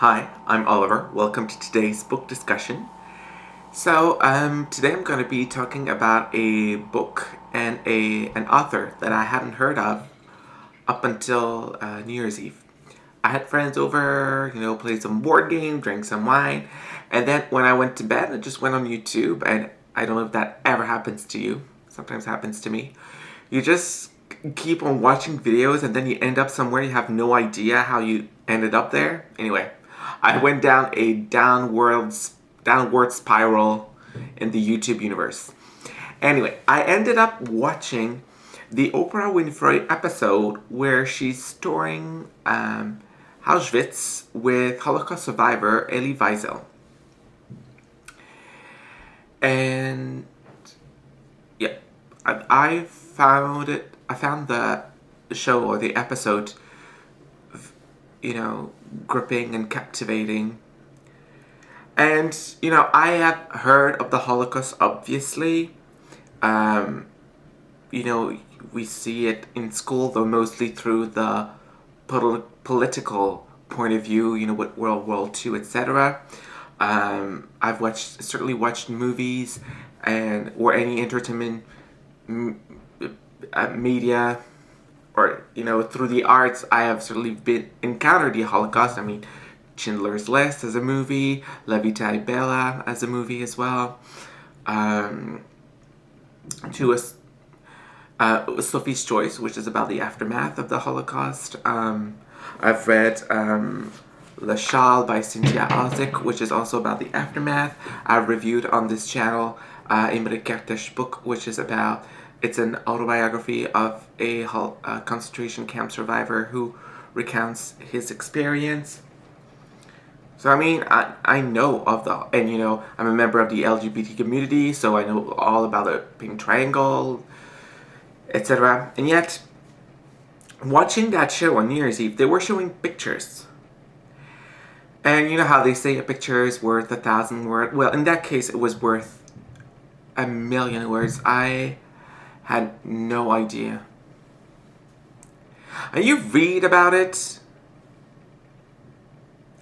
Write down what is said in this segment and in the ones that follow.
Hi, I'm Oliver. Welcome to today's book discussion. Today I'm going to be talking about a book and an author that I hadn't heard of up until New Year's Eve. I had friends over, played some board game, drank some wine, and then when I went to bed, I just went on YouTube, and I don't know if that ever happens to you. Sometimes happens to me. You just keep on watching videos, and then you end up somewhere you have no idea how you ended up there. Anyway, I went down a downward spiral in the YouTube universe. Anyway, I ended up watching the Oprah Winfrey episode where she's touring Auschwitz with Holocaust survivor Elie Wiesel. And yeah, I found the show or the episode, gripping and captivating. And, I have heard of the Holocaust, obviously. We see it in school, though mostly through the political point of view, with World War II, etc. I've certainly watched movies or any entertainment media, or through the arts. I have certainly encountered the Holocaust. I mean, Schindler's List as a movie, La Vita e Bella as a movie as well. Sophie's Choice, which is about the aftermath of the Holocaust. I've read Le Châle by Cynthia Ozick, which is also about the aftermath. I've reviewed on this channel Imre Kertész book, which is it's an autobiography of a concentration camp survivor who recounts his experience. So I know of I'm a member of the LGBT community, so I know all about the pink triangle, etc. And yet, watching that show on New Year's Eve, they were showing pictures. And you know how they say a picture is worth 1,000 words? Well, in that case, it was worth 1,000,000 words. I had no idea. And you read about it,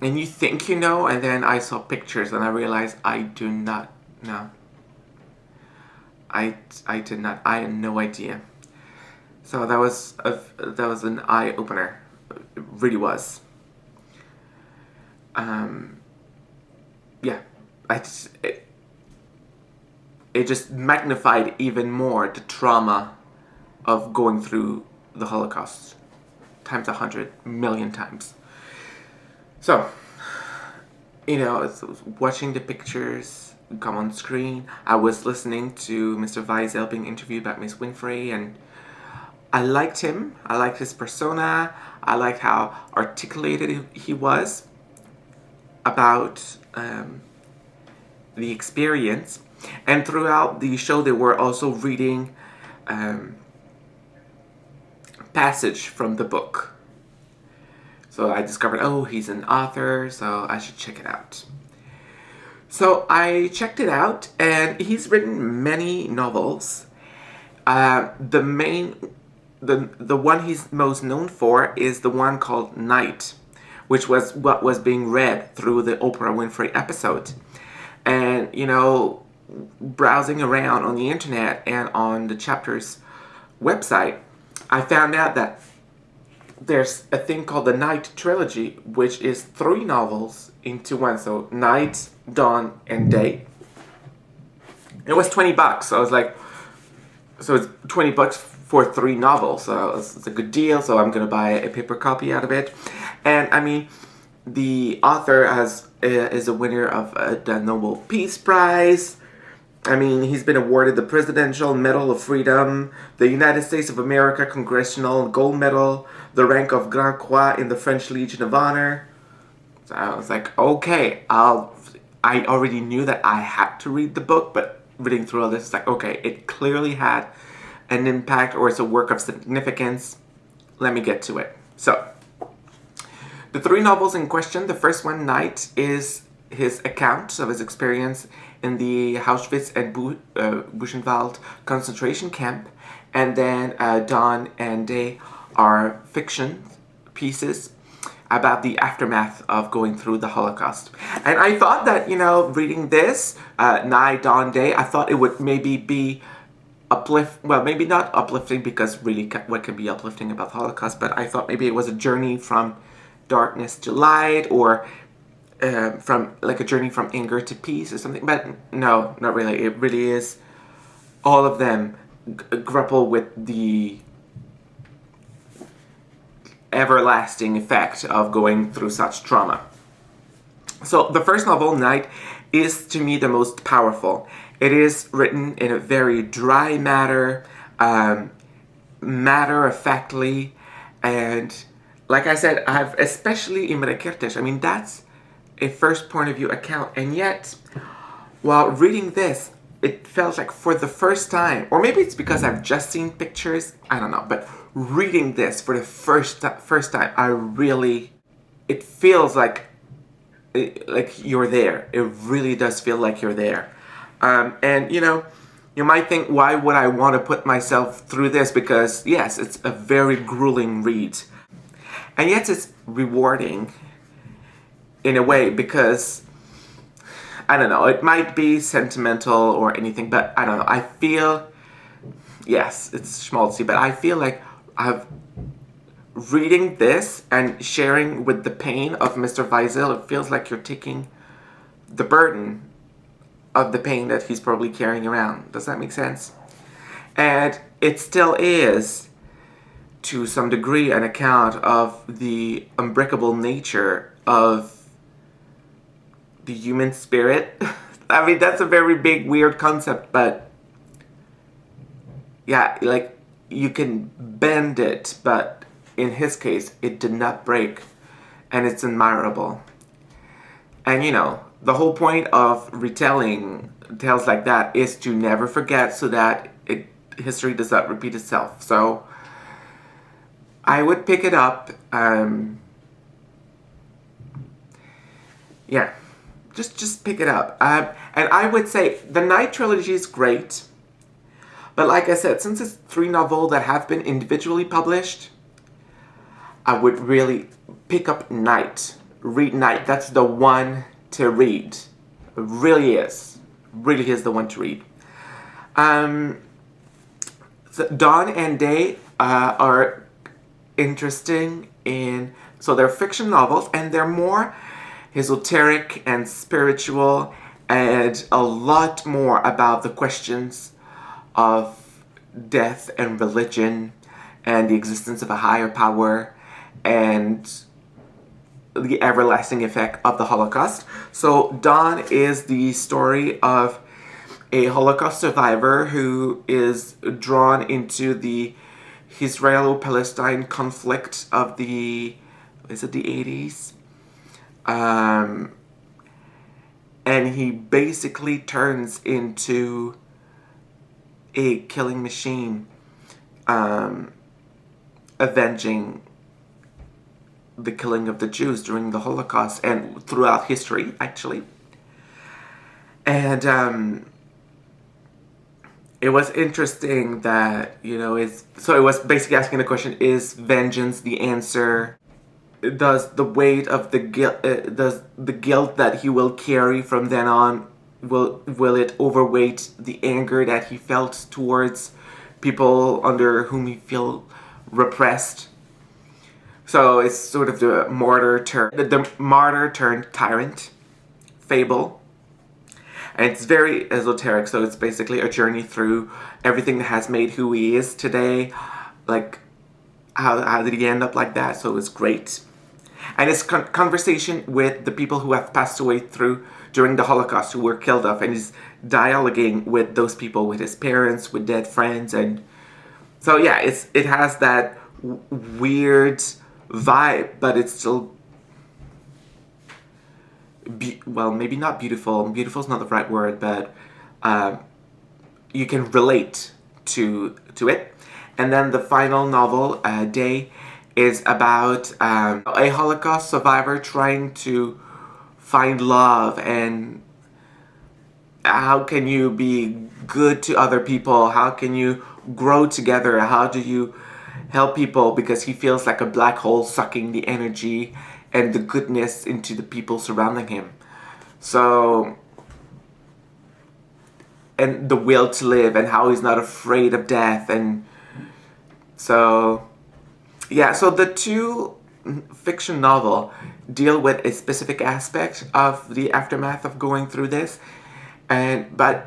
and you think you know, and then I saw pictures and I realized I do not know. I did not. I had no idea. So that was an eye opener. It really was. It just magnified even more the trauma of going through the Holocaust times 100,000,000 times. So, watching the pictures come on screen, I was listening to Mr. Wiesel being interviewed by Miss Winfrey, and I liked him. I liked his persona. I liked how articulated he was about the experience. And throughout the show, they were also reading passage from the book. So I discovered, he's an author, so I should check it out. So I checked it out, and he's written many novels. The one he's most known for is the one called Night, which was what was being read through the Oprah Winfrey episode. And, browsing around on the internet and on the chapter's website, I found out that there's a thing called the Night Trilogy, which is 3 novels into one. So Night, Dawn, and Day. It was $20. So I was like, so it's $20 for 3 novels. So it's a good deal. So I'm going to buy a paper copy out of it. And the author is a winner of the Nobel Peace Prize. He's been awarded the Presidential Medal of Freedom, the United States of America Congressional Gold Medal, the rank of Grand Croix in the French Legion of Honor. So I was like, okay, I already knew that I had to read the book, but reading through all this, it's like, okay, it clearly had an impact, or it's a work of significance. Let me get to it. So, the 3 novels in question, the first one, Night, is his account of his experience in the Auschwitz and Buchenwald concentration camp. And then Dawn and Day are fiction pieces. about the aftermath of going through the Holocaust. And I thought that, reading this, Night, Dawn, Day, I thought it would maybe be well, maybe not uplifting, because really what can be uplifting about the Holocaust, but I thought maybe it was a journey from darkness to light, or from like a journey from anger to peace or something. But no, not really. It really is all of them grapple with the everlasting effect of going through such trauma. So the first novel, Night, is to me the most powerful. It is written in a very dry matter-of-factly, and like I said, I've especially Imre Kertész. I mean, that's a first point of view account, and yet, while reading this, it felt like for the first time, or maybe it's because I've just seen pictures, I don't know, but reading this for the first time, it feels like you're there. It really does feel like you're there. And you might think, why would I want to put myself through this? Because yes, it's a very grueling read. And yet it's rewarding in a way, because I don't know, it might be sentimental or anything, but I don't know, I feel, yes, it's schmaltzy, but I feel like reading this and sharing with the pain of Mr. Wiesel, it feels like you're taking the burden of the pain that he's probably carrying around. Does that make sense? And it still is, to some degree, an account of the unbreakable nature of the human spirit. I mean, that's a very big, weird concept, but yeah, like, you can bend it, but in his case, it did not break, and it's admirable. And the whole point of retelling tales like that is to never forget, so that history does not repeat itself. So I would pick it up. Yeah, just pick it up. And I would say the Night trilogy is great, but like I said, since it's 3 novels that have been individually published, I would really pick up Night. Read Night. That's the one to read. It really is. Really is the one to read. So Dawn and Day are interesting so they're fiction novels, and they're more esoteric and spiritual, and a lot more about the questions of death and religion and the existence of a higher power and the everlasting effect of the Holocaust. So Dawn is the story of a Holocaust survivor who is drawn into the Israelo-Palestine conflict of the 80s? And he basically turns into a killing machine, avenging the killing of the Jews during the Holocaust and throughout history, actually. And it was interesting that, so it was basically asking the question, is vengeance the answer? Does the weight of the guilt, does the guilt that he will carry from then on, will it overweight the anger that he felt towards people under whom he feel repressed? So it's sort of the martyr turned tyrant fable. And it's very esoteric, so it's basically a journey through everything that has made who he is today. Like, how did he end up like that? So it's great. And it's conversation with the people who have passed away during the Holocaust, who were killed off, and he's dialoguing with those people, with his parents, with dead friends, and so yeah, it has that weird vibe, but it's still well, maybe not beautiful. Beautiful is not the right word, but you can relate to it. And then the final novel, Day, is about a Holocaust survivor trying to find love, and how can you be good to other people? How can you grow together? How do you help people? Because he feels like a black hole sucking the energy and the goodness into the people surrounding him. So, and the will to live, and how he's not afraid of death. And so, yeah, so the two fiction novel deal with a specific aspect of the aftermath of going through this, but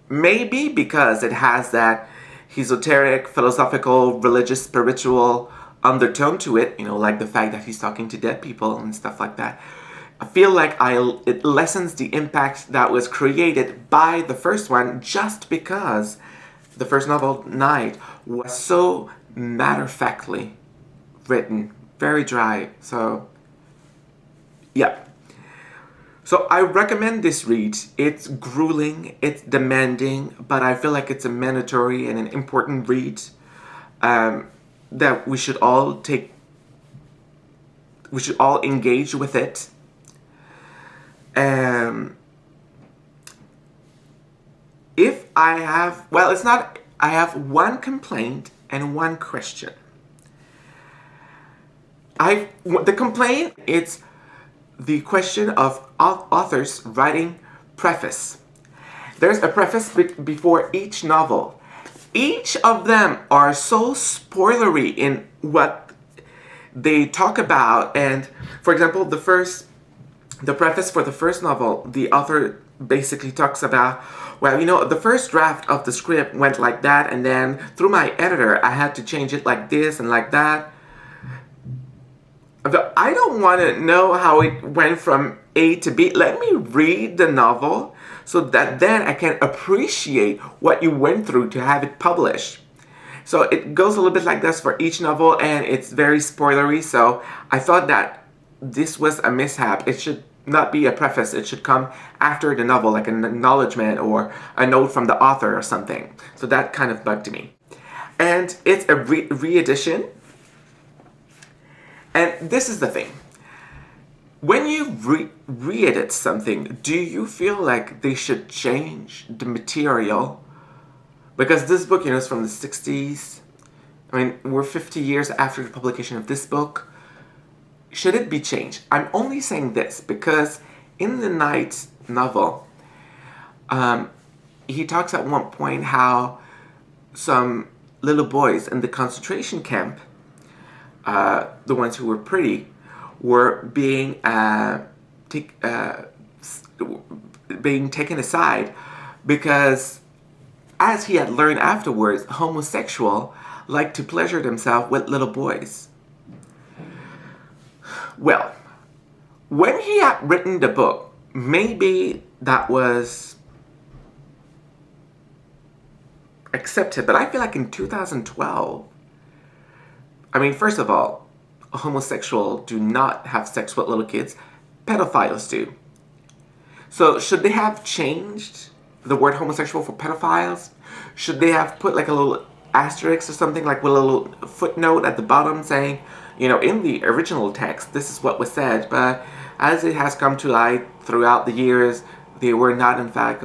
maybe because it has that esoteric, philosophical, religious, spiritual undertone to it, like the fact that he's talking to dead people and stuff like that, I feel like it lessens the impact that was created by the first one, just because the first novel, Night, was so matter-of-factly written, very dry. So, yeah. So I recommend this read. It's grueling, it's demanding, but I feel like it's a mandatory and an important read that we should all engage with it. I have one complaint and one question. The complaint, it's the question of authors writing preface. There's a preface before each novel. Each of them are so spoilery in what they talk about. And for example, the preface for the first novel, the author basically talks about, the first draft of the script went like that, and then through my editor, I had to change it like this and like that. I don't want to know how it went from A to B. Let me read the novel so that then I can appreciate what you went through to have it published. So it goes a little bit like this for each novel, and it's very spoilery. So I thought that this was a mishap. It should not be a preface. It should come after the novel, like an acknowledgement or a note from the author or something. So that kind of bugged me. And it's a re-edition. And this is the thing. When you re-edit something, do you feel like they should change the material? Because this book, is from the 60s. I mean, we're 50 years after the publication of this book. Should it be changed? I'm only saying this because in the Night novel, he talks at one point how some little boys in the concentration camp, the ones who were pretty, were being taken aside because, as he had learned afterwards, homosexual liked to pleasure themselves with little boys. Well, when he had written the book, maybe that was accepted, but I feel like in 2012, first of all, homosexuals do not have sex with little kids. Pedophiles do. So should they have changed the word homosexual for pedophiles? Should they have put like a little asterisk or something, like with a little footnote at the bottom saying, in the original text, this is what was said, but as it has come to light throughout the years, they were not in fact,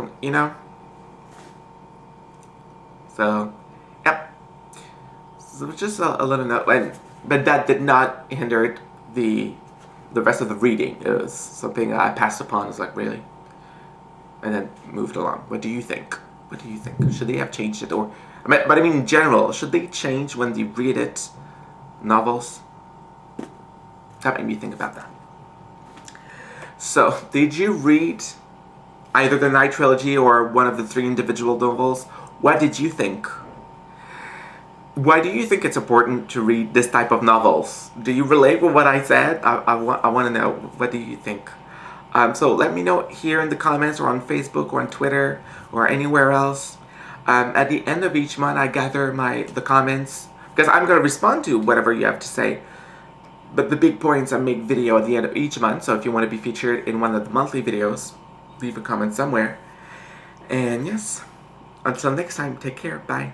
So, yep. So just a little note, but that did not hinder the rest of the reading. It was something I passed upon. It's like, really? And then moved along. What do you think? What do you think? Should they have changed it? But in general, should they change when they read it? Novels? That made me think about that. So, did you read either the Night Trilogy or one of the 3 individual novels? What did you think? Why do you think it's important to read this type of novels? Do you relate with what I said? I want to know, what do you think? So let me know here in the comments, or on Facebook, or on Twitter, or anywhere else. At the end of each month, I gather the comments, because I'm going to respond to whatever you have to say. But the big points, I make video at the end of each month, so if you want to be featured in one of the monthly videos, leave a comment somewhere. And yes, until next time, take care, bye.